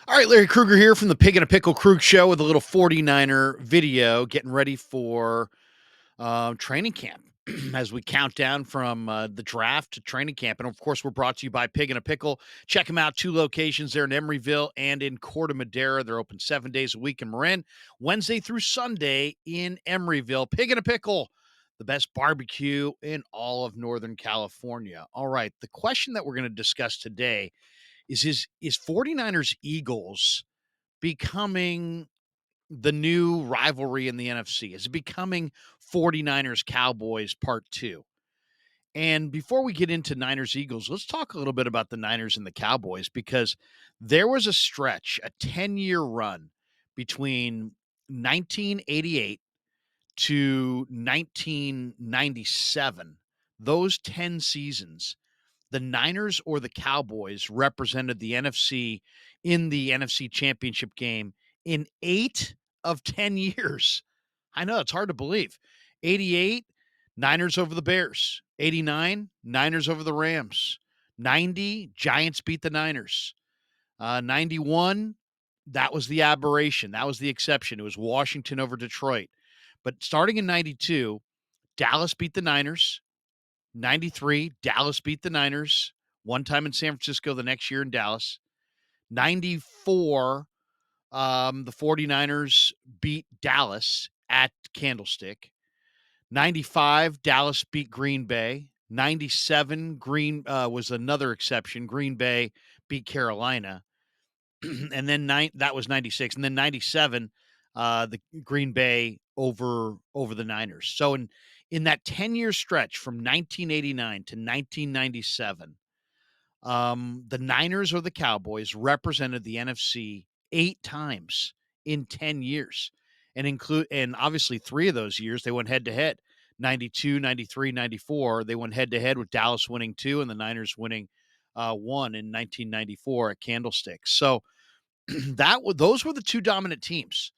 All right, Larry Krueger here from the Pig and a Pickle Krug Show with a little 49er video getting ready for training camp as we count down from the draft to training camp. And of course, we're brought to you by Pig and a Pickle. Check them out. Two locations there in Emeryville and in Corte Madera. They're open 7 days a week in Marin, Wednesday through Sunday in Emeryville. Pig and a Pickle, the best barbecue in all of Northern California. All right, the question that we're going to discuss today is 49ers Eagles becoming the new rivalry in the NFC? Is it becoming 49ers Cowboys part 2? And before we get into Niners Eagles, let's talk a little bit about the Niners and the Cowboys, because there was a stretch, a 10-year run between 1988 to 1997. Those 10 seasons, the Niners or the Cowboys represented the NFC in the NFC Championship game in 8 of 10 years. I know, it's hard to believe. 88, Niners over the Bears. 89, Niners over the Rams. 90, Giants beat the Niners. 91, that was the aberration. That was the exception. It was Washington over Detroit. But starting in 92, Dallas beat the Niners. 93, Dallas beat the Niners. One time in San Francisco, the next year in Dallas. 94, the 49ers beat Dallas at Candlestick. 95, Dallas beat Green Bay. 97, Green was another exception. Green Bay beat Carolina. And then that was 96. And then 97, the Green Bay over the Niners. So in that 10-year stretch from 1989 to 1997, the Niners or the Cowboys represented the NFC 8 times in 10 years. And obviously 3 of those years they went head to head. 92, 93, 94, they went head to head with Dallas winning 2 and the Niners winning 1 in 1994 at Candlestick. So those were the 2 dominant teams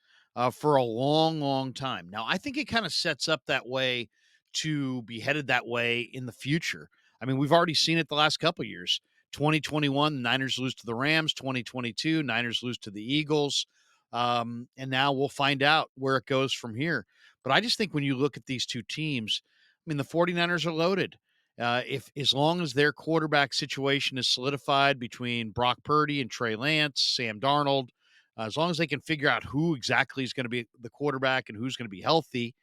for a long, long time. Now, I think it kind of sets up that way to be headed that way in the future. I mean, we've already seen it the last couple of years. 2021, the Niners lose to the Rams. 2022, Niners lose to the Eagles. And now we'll find out where it goes from here. But I just think when you look at these 2 teams, I mean, the 49ers are loaded. If as long as their quarterback situation is solidified between Brock Purdy and Trey Lance, Sam Darnold, as long as they can figure out who exactly is going to be the quarterback and who's going to be healthy,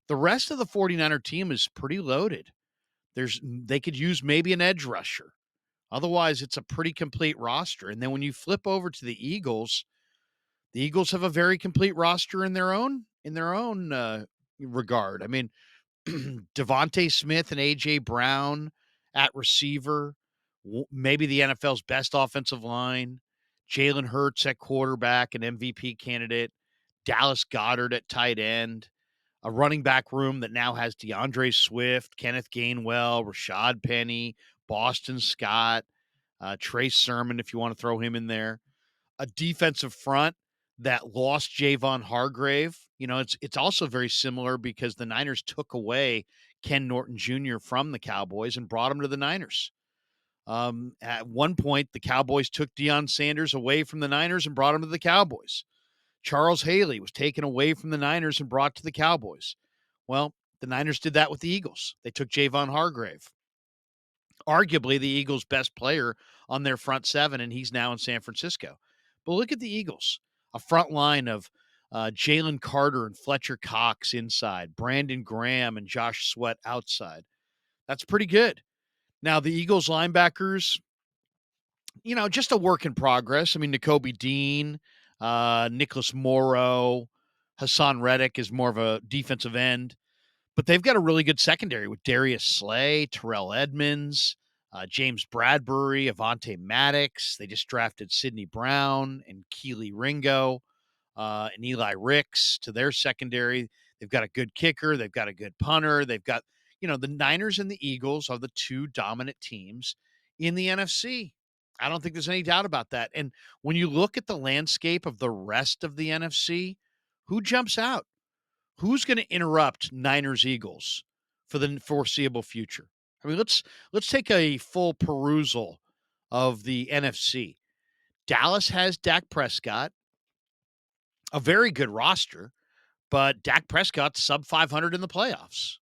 the rest of the 49er team is pretty loaded. They could use maybe an edge rusher. Otherwise, it's a pretty complete roster. And then when you flip over to the Eagles have a very complete roster in their own regard. I mean, Devontae Smith and A.J. Brown at receiver, maybe the NFL's best offensive line, Jalen Hurts at quarterback, an MVP candidate, Dallas Goedert at tight end, a running back room that now has DeAndre Swift, Kenneth Gainwell, Rashad Penny, Boston Scott, Trey Sermon, if you want to throw him in there, a defensive front that lost Javon Hargrave. You know, it's also very similar because the Niners took away Ken Norton Jr. from the Cowboys and brought him to the Niners. At one point, the Cowboys took Deion Sanders away from the Niners and brought him to the Cowboys. Charles Haley was taken away from the Niners and brought to the Cowboys. Well, the Niners did that with the Eagles. They took Javon Hargrave, arguably the Eagles' best player on their front 7, and he's now in San Francisco. But look at the Eagles, a front line of Jalen Carter and Fletcher Cox inside, Brandon Graham and Josh Sweat outside. That's pretty good. Now, the Eagles linebackers, just a work in progress. I mean, Nakobe Dean, Nicholas Morrow, Hassan Reddick is more of a defensive end. But they've got a really good secondary with Darius Slay, Terrell Edmonds, James Bradbury, Avonte Maddox. They just drafted Sidney Brown and Keely Ringo and Eli Ricks to their secondary. They've got a good kicker. They've got a good punter. They've got, the Niners and the Eagles are the 2 dominant teams in the NFC. I don't think there's any doubt about that. And when you look at the landscape of the rest of the NFC, who jumps out? Who's going to interrupt Niners Eagles for the foreseeable future? I mean, let's take a full perusal of the NFC. Dallas has Dak Prescott, a very good roster, but Dak Prescott's sub 500 in the playoffs.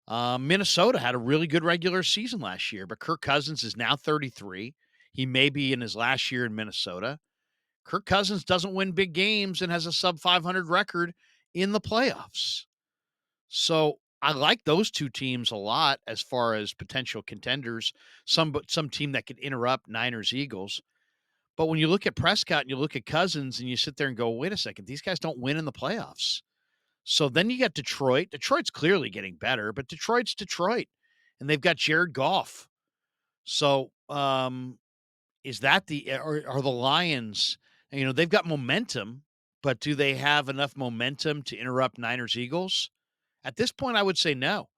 Minnesota had a really good regular season last year, but Kirk Cousins is now 33. He may be in his last year in Minnesota. Kirk Cousins doesn't win big games and has a sub 500 record in the playoffs. So I like those two teams a lot as far as potential contenders. Some team that could interrupt Niners Eagles. But when you look at Prescott and you look at Cousins and you sit there and go, wait a second, these guys don't win in the playoffs. So then you got Detroit. Detroit's clearly getting better, but Detroit's Detroit, and they've got Jared Goff. So is that are the Lions? You know, they've got momentum, but do they have enough momentum to interrupt Niners Eagles? At this point, I would say no.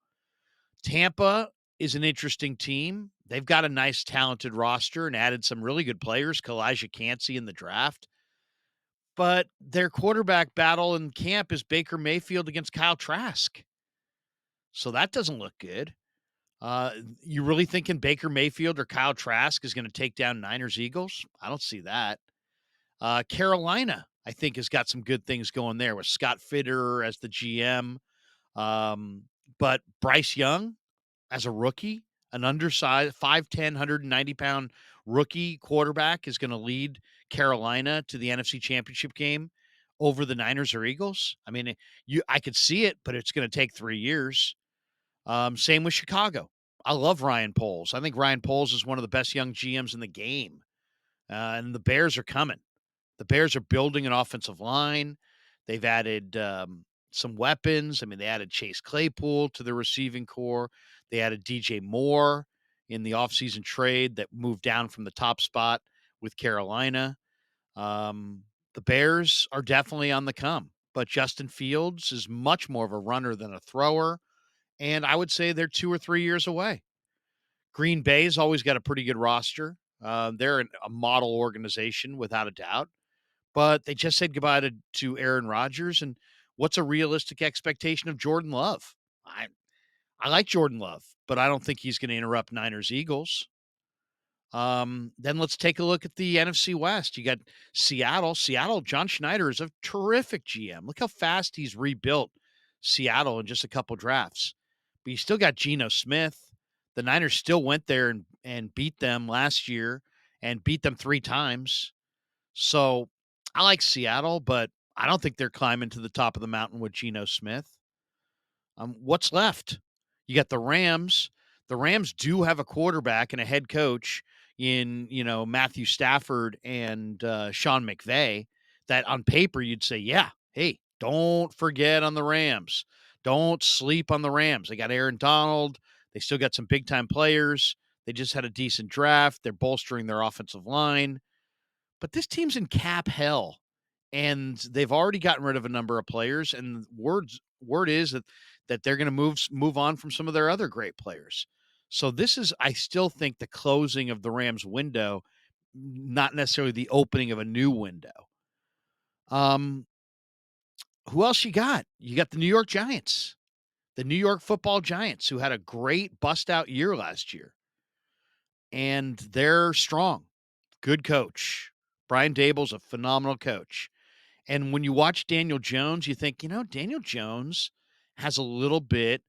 Tampa is an interesting team. They've got a nice, talented roster and added some really good players, Kalijah Cansey in the draft. But their quarterback battle in camp is Baker Mayfield against Kyle Trask. So that doesn't look good. You really thinking Baker Mayfield or Kyle Trask is going to take down Niners Eagles? I don't see that. Carolina, I think, has got some good things going there with Scott Fitter as the GM. But Bryce Young as a rookie, an undersized 5'10", 190-pound rookie quarterback is going to lead Carolina to the NFC Championship game over the Niners or Eagles. I mean, I could see it, but it's going to take 3 years. Same with Chicago. I love Ryan Poles. I think Ryan Poles is one of the best young GMs in the game. And the Bears are coming. The Bears are building an offensive line. They've added some weapons. I mean, they added Chase Claypool to the receiving core. They added DJ Moore in the offseason trade that moved down from the top spot with Carolina. The Bears are definitely on the come, but Justin Fields is much more of a runner than a thrower. And I would say they're 2 or 3 years away. Green Bay's always got a pretty good roster. They're a model organization without a doubt, but they just said goodbye to Aaron Rodgers. And what's a realistic expectation of Jordan Love? I like Jordan Love, but I don't think he's going to interrupt Niners Eagles. Then let's take a look at the NFC West. You got Seattle. Seattle, John Schneider is a terrific GM. Look how fast he's rebuilt Seattle in just a couple drafts. But you still got Geno Smith. The Niners still went there and beat them last year and beat them 3 times. So I like Seattle, but I don't think they're climbing to the top of the mountain with Geno Smith. What's left? You got the Rams. The Rams do have a quarterback and a head coach in, Matthew Stafford and Sean McVay that on paper you'd say, yeah, hey, don't forget on the Rams. Don't sleep on the Rams. They got Aaron Donald. They still got some big time players. They just had a decent draft. They're bolstering their offensive line. But this team's in cap hell, and they've already gotten rid of a number of players. And word is that they're going to move on from some of their other great players. So this is, I still think, the closing of the Rams window, not necessarily the opening of a new window. Who else you got? You got the New York Giants, the New York Football Giants, who had a great bust out year last year, and they're strong. Good coach. Brian Dable's a phenomenal coach. And when you watch Daniel Jones, you think, Daniel Jones has a little bit,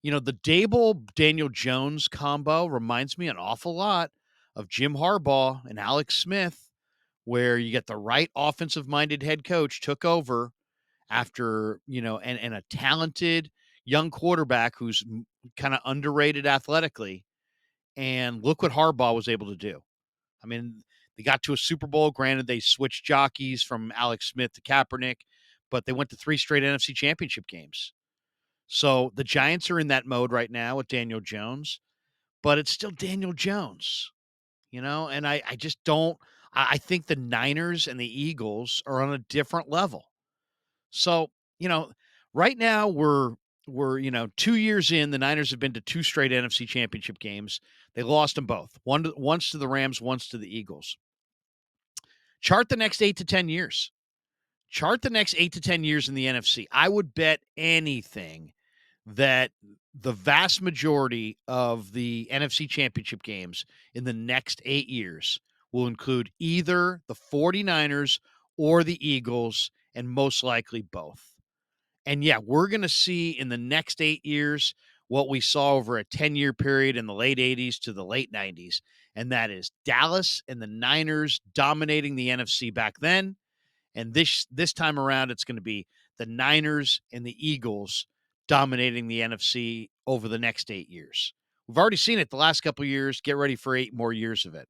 the Dable Daniel Jones combo reminds me an awful lot of Jim Harbaugh and Alex Smith, where you get the right offensive minded head coach took over after, and a talented young quarterback who's kind of underrated athletically. And look what Harbaugh was able to do. I mean, they got to a Super Bowl. Granted, they switched jockeys from Alex Smith to Kaepernick, but they went to 3 straight NFC Championship games. So the Giants are in that mode right now with Daniel Jones, but it's still Daniel Jones, and I just don't. I think the Niners and the Eagles are on a different level. So, right now we're 2 years in. The Niners have been to 2 straight NFC Championship games. They lost them both. Once to the Rams, once to the Eagles. Chart the next 8 to 10 years. Chart the next 8 to 10 years in the NFC. I would bet anything that the vast majority of the NFC Championship games in the next 8 years will include either the 49ers or the Eagles, and most likely both. And yeah, we're going to see in the next 8 years what we saw over a 10-year period in the late 80s to the late 90s. And that is Dallas and the Niners dominating the NFC back then. And this time around, it's going to be the Niners and the Eagles dominating the NFC over the next 8 years. We've already seen it the last couple of years. Get ready for 8 more years of it.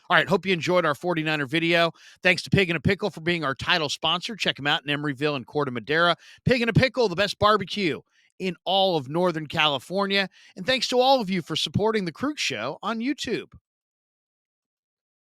All right, hope you enjoyed our 49er video. Thanks to Pig and a Pickle for being our title sponsor. Check them out in Emeryville and Corte Madera. Pig and a Pickle, the best barbecue in all of Northern California. And thanks to all of you for supporting The Krug Show on YouTube.